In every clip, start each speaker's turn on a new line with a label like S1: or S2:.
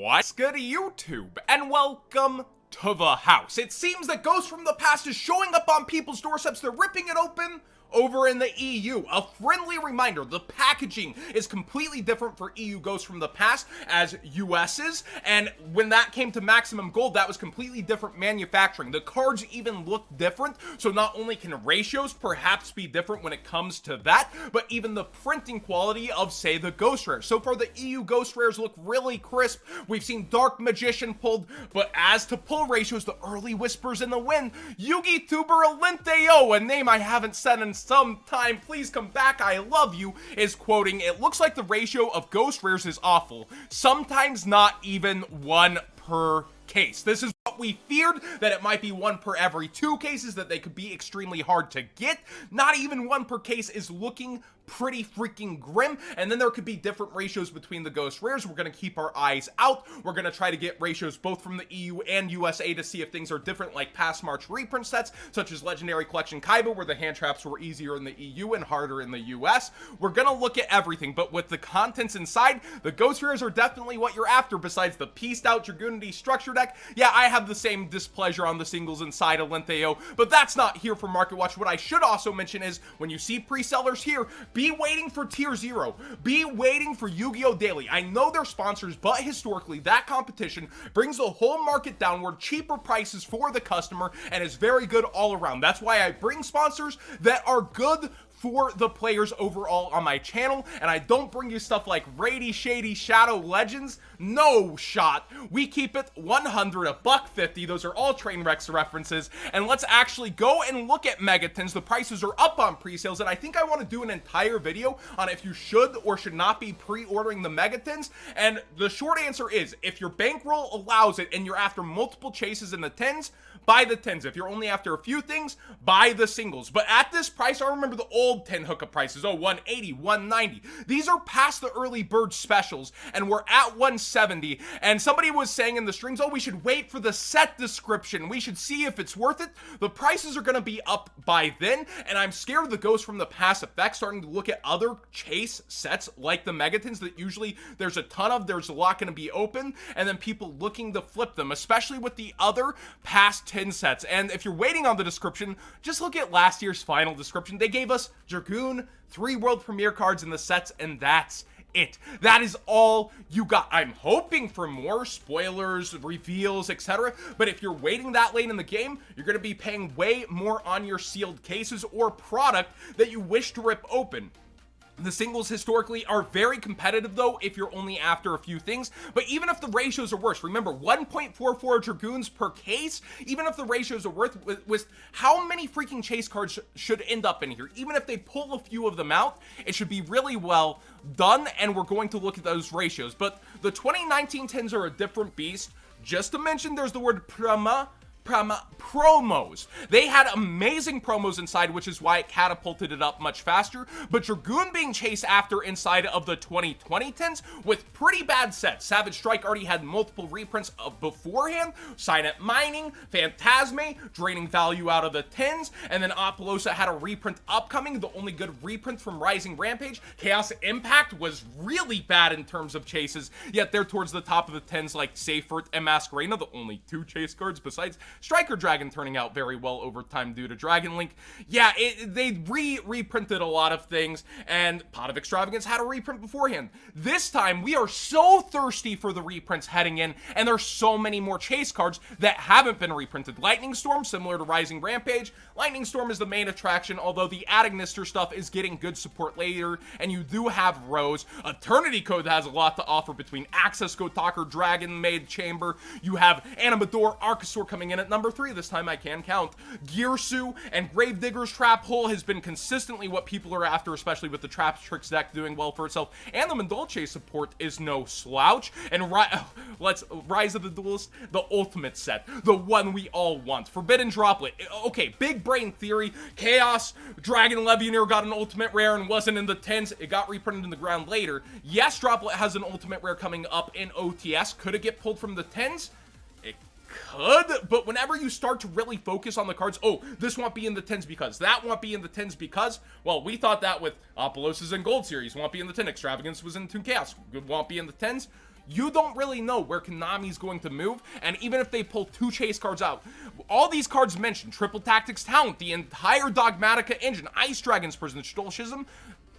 S1: What's good, YouTube, and welcome to the house. It seems that Ghosts from the Past is showing up on people's doorsteps. They're ripping it open over in the EU. A friendly reminder, the packaging is completely different for EU Ghosts from the Past as US's, and when that came to Maximum Gold, that was completely different manufacturing. The cards even look different, so not only can ratios perhaps be different when it comes to that, but even the printing quality of, say, the Ghost Rares. So far, the EU Ghost Rares look really crisp. We've seen Dark Magician pulled, but as to pull ratios, the early whispers in the wind, Yugi Tuber Alenteo, a name I haven't said in some time, please come back, I love you, is quoting, "It looks like the ratio of Ghost Rares is awful, sometimes not even one per case." This is what we feared, that it might be one per every 2 cases, that they could be extremely hard to get. Not even one per case is looking pretty freaking grim, and then there could be different ratios between the Ghost Rares. We're going to keep our eyes out. We're going to try to get ratios both from the EU and USA to see if things are different, like past March reprint sets, such as Legendary Collection Kaiba, where the hand traps were easier in the EU and harder in the US. We're going to look at everything, but with the contents inside, the Ghost Rares are definitely what you're after, besides the pieced out Dragoonity structure deck. Yeah, I have the same displeasure on the singles inside Alenteo, but that's not here for Market Watch. What I should also mention is, when you see pre-sellers here, be waiting for Tier 0. Be waiting for Yu-Gi-Oh! Daily. I know they're sponsors, but historically, that competition brings the whole market downward, cheaper prices for the customer, and is very good all around. That's why I bring sponsors that are good for the players overall on my channel, and I don't bring you stuff like Rady Shady Shadow Legends. No shot. We keep it 100, $150. Those are all Trainwrecks references, and let's actually go and look at Megatons. The prices are up on pre-sales, and I think I want to do an entire video on if you should or should not be pre-ordering the Megatons, and the short answer is, if your bankroll allows it and you're after multiple chases in the 10s, buy the 10s. If you're only after a few things, buy the singles. But at this price, I remember the old 10 hookup prices, 180, 190. These are past the early bird specials, and we're at 170. And somebody was saying in the streams, we should wait for the set description. We should see if it's worth it. The prices are going to be up by then, and I'm scared of the Ghosts from the Past effect starting to look at other chase sets like the Megatons that usually there's a ton of, there's a lot going to be open, and then people looking to flip them, especially with the other past 10 sets. And if you're waiting on the description, just look at last year's final description. They gave us Dragoon, 3 world premiere cards in the sets, and that's it. That is all you got. I'm hoping for more spoilers, reveals, etc. But if you're waiting that late in the game, you're going to be paying way more on your sealed cases or product that you wish to rip open. The singles historically are very competitive, though, if you're only after a few things. But even if the ratios are worse, remember, 1.44 Dragoons per case, even if the ratios are worth, with how many freaking chase cards should end up in here? Even if they pull a few of them out, it should be really well done, and we're going to look at those ratios. But the 2019 10s are a different beast. Just to mention, there's the word promos. They had amazing promos inside, which is why it catapulted it up much faster. But Dragoon being chased after inside of the 2020 10s with pretty bad sets. Savage Strike already had multiple reprints beforehand. Signet Mining, Phantasme, draining value out of the 10s, and then Apollosa had a reprint upcoming. The only good reprint from Rising Rampage. Chaos Impact was really bad in terms of chases, yet they're towards the top of the 10s like Seifert and Masquerena, the only 2 chase cards besides Striker Dragon turning out very well over time due to Dragon Link. Yeah, they reprinted a lot of things, and Pot of Extravagance had a reprint beforehand. This time, we are so thirsty for the reprints heading in, and there's so many more chase cards that haven't been reprinted. Lightning Storm, similar to Rising Rampage. Lightning Storm is the main attraction, although the Adagnister stuff is getting good support later, and you do have Rose. Eternity Code has a lot to offer between Access Gotaker, Dragon Maid Chamber. You have Animador, Archosaur coming in at number 3, this time I can count. Gearsu and Gravedigger's Trap Hole has been consistently what people are after, especially with the Trap Tricks deck doing well for itself. And the Mandolce support is no slouch. And Rise of the Duelist, the ultimate set, the one we all want. Forbidden Droplet. Okay, big brain theory. Chaos, Dragon Legionnaire got an ultimate rare and wasn't in the 10s. It got reprinted in the ground later. Yes, Droplet has an ultimate rare coming up in OTS. Could it get pulled from the 10s? Could, but whenever you start to really focus on the cards, this won't be in the 10s because, that won't be in the 10s because, well, we thought that with Apollosis and Gold Series, won't be in the 10. Extravagance was in Toon Chaos, won't be in the 10s. you don't really know where Konami's going to move, and even if they pull 2 chase cards out, all these cards mentioned, Triple Tactics Talent, the entire Dogmatica engine, Ice Dragon's Prison, Stolshism,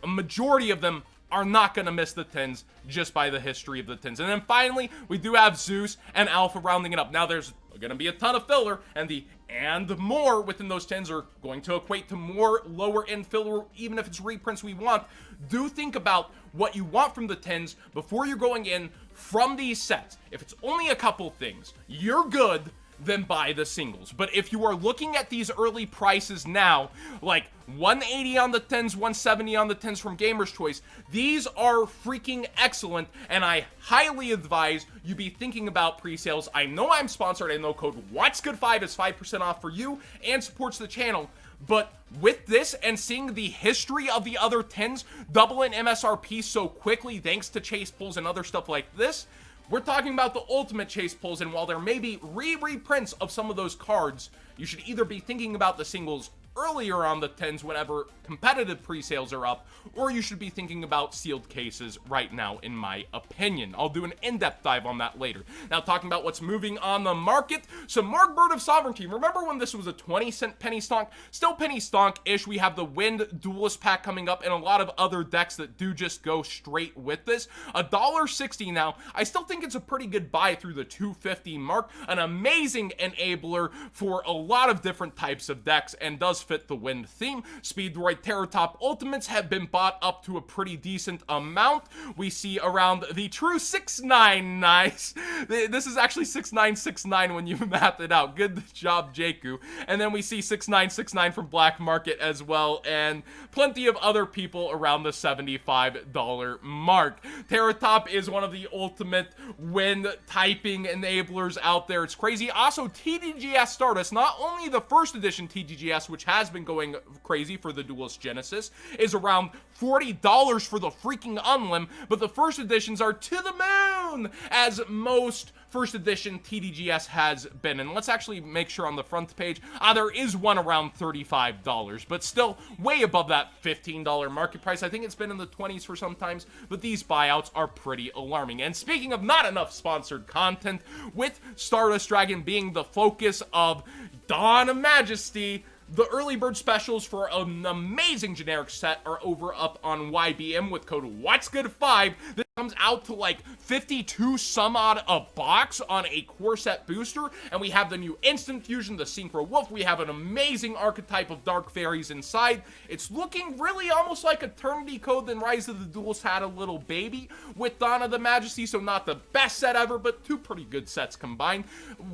S1: a majority of them are not going to miss the 10s just by the history of the 10s. And then finally, we do have Zeus and Alpha rounding it up. Now there's going to be a ton of filler, and the and more within those 10s are going to equate to more lower end filler, even if it's reprints we want. Do think about what you want from the 10s before you're going in from these sets. If it's only a couple things, you're good, then buy the singles. But if you are looking at these early prices now, like 180 on the 10s, 170 on the 10s from Gamer's Choice, these are freaking excellent, and I highly advise you be thinking about pre-sales. I know I'm sponsored. I know code WhatsGood5 is 5% off for you and supports the channel. But with this and seeing the history of the other 10s double in MSRP so quickly thanks to chase pulls and other stuff like this, we're talking about the ultimate chase pulls, and while there may be reprints of some of those cards, you should either be thinking about the singles earlier on the 10s whenever competitive pre-sales are up, or you should be thinking about sealed cases right now, in my opinion. I'll do an in-depth dive on that later. Now, talking about what's moving on the market, so Mark Bird of Sovereignty. Remember when this was a 20-cent penny stonk? Still penny stonk-ish. We have the Wind Duelist pack coming up and a lot of other decks that do just go straight with this. $1.60 now. I still think it's a pretty good buy through the $2.50 mark. An amazing enabler for a lot of different types of decks and does fit the Wind theme. Speedroid Terratop Ultimates have been bought up to a pretty decent amount. We see around the true 6.9. Nice. This is actually 6.969 when you math it out. Good job, Jakku. And then we see 6.969 from Black Market as well, and plenty of other people around the $75 mark. Terratop is one of the ultimate Wind typing enablers out there. It's crazy. Also, TDGS Stardust, not only the first edition TDGS, which has been going crazy for the Duelist Genesis, is around $40 for the freaking Unlim, but the first editions are to the moon, as most first edition TDGS has been. And let's actually make sure on the front page, there is one around $35, but still way above that $15 market price. I think it's been in the 20s for sometimes, but these buyouts are pretty alarming. And speaking of not enough sponsored content, with Stardust Dragon being the focus of Dawn of Majesty, the early bird specials for an amazing generic set are over up on YBM with code WhatsGood5. This comes out to like 52 some odd a box on a core set booster, and we have the new Instant Fusion, the Synchro Wolf. We have an amazing archetype of Dark Fairies inside. It's looking really almost like Eternity Code than Rise of the Duels had a little baby with Dawn of the Majesty, so not the best set ever, but 2 pretty good sets combined.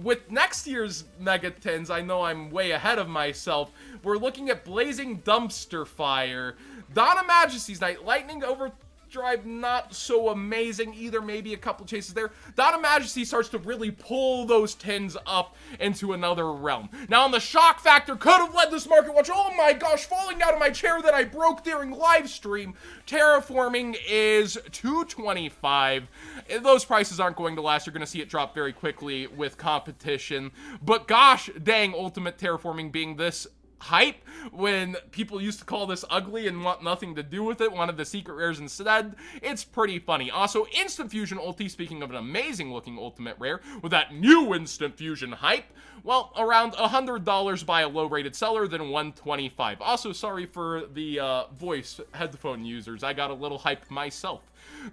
S1: With next year's Mega 10s, I know I'm way ahead of myself. We're looking at Blazing Dumpster Fire, Dawn of Majesty's Night, Lightning Overdrive, not so amazing either, maybe a couple chases there. Dawn of Majesty starts to really pull those 10s up into another realm. Now on the shock factor, could have led this market watch, oh my gosh, falling out of my chair that I broke during live stream. Terraforming is $225. Those prices aren't going to last. You're going to see it drop very quickly with competition. But gosh dang, Ultimate Terraforming being this hype when people used to call this ugly and want nothing to do with it, wanted the secret rares instead. It's pretty funny. Also, Instant Fusion Ulti, speaking of an amazing looking ultimate rare with that new Instant Fusion hype, well, around $100 by a low rated seller, then $125. Also, sorry for the voice headphone users. I got a little hype myself.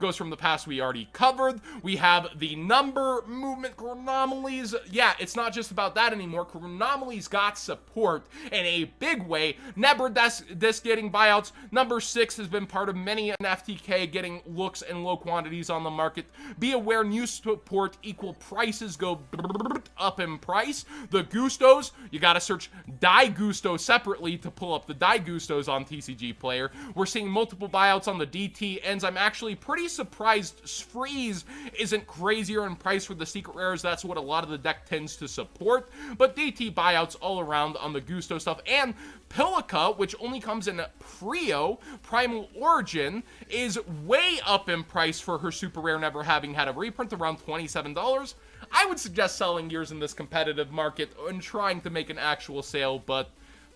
S1: Goes from the past we already covered. We have the number movement Chronomalies. Yeah, it's not just about that anymore. Chronomalies got support in a big way. Never disc getting buyouts. Number 6 has been part of many an FTK getting looks and low quantities on the market. Be aware, new support equal prices go up in price. The Gustos, you gotta search Die Gusto separately to pull up the Die Gustos on TCG Player. We're seeing multiple buyouts on the DT ends. I'm actually pretty surprised Freeze isn't crazier in price for the secret rares. That's what a lot of the deck tends to support. But DT buyouts all around on the Gusto stuff. And Pilica, which only comes in Prio, Primal Origin, is way up in price for her super rare, never having had a reprint, around $27. I would suggest selling yours in this competitive market and trying to make an actual sale, but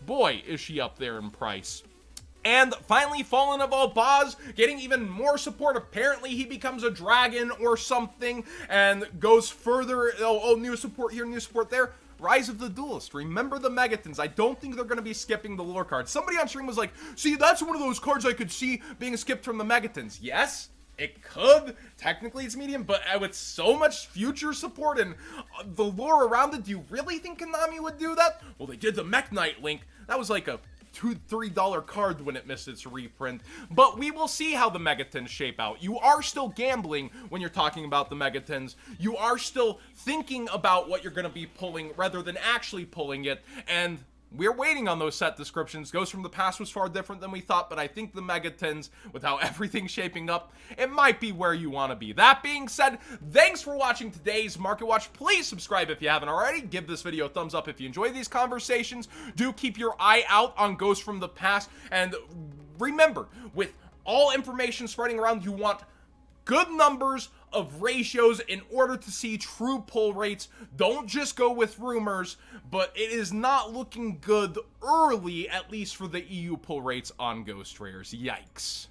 S1: boy, is she up there in price. And finally, Fallen of Albaz getting even more support. Apparently, he becomes a dragon or something and goes further. Oh, new support here, new support there. Rise of the Duelist. Remember the Megatons. I don't think they're going to be skipping the lore cards. Somebody on stream was like, see, that's one of those cards I could see being skipped from the Megatons. Yes, it could. Technically, it's medium, but with so much future support and the lore around it, do you really think Konami would do that? Well, they did the Mech Knight link. That was like a $2-3 card when it missed its reprint, but we will see how the Megatons shape out. You are still gambling when you're talking about the Megatons. You are still thinking about what you're going to be pulling rather than actually pulling it, and we're waiting on those set descriptions. Ghost from the Past was far different than we thought, but I think the Megatons, with how everything's shaping up, it might be where you want to be. That being said, thanks for watching today's Market Watch. Please subscribe if you haven't already. Give this video a thumbs up if you enjoy these conversations. Do keep your eye out on Ghost from the Past. And remember, with all information spreading around, you want good numbers of ratios in order to see true pull rates. Don't just go with rumors, but it is not looking good early, at least for the EU pull rates on Ghost Rares. Yikes.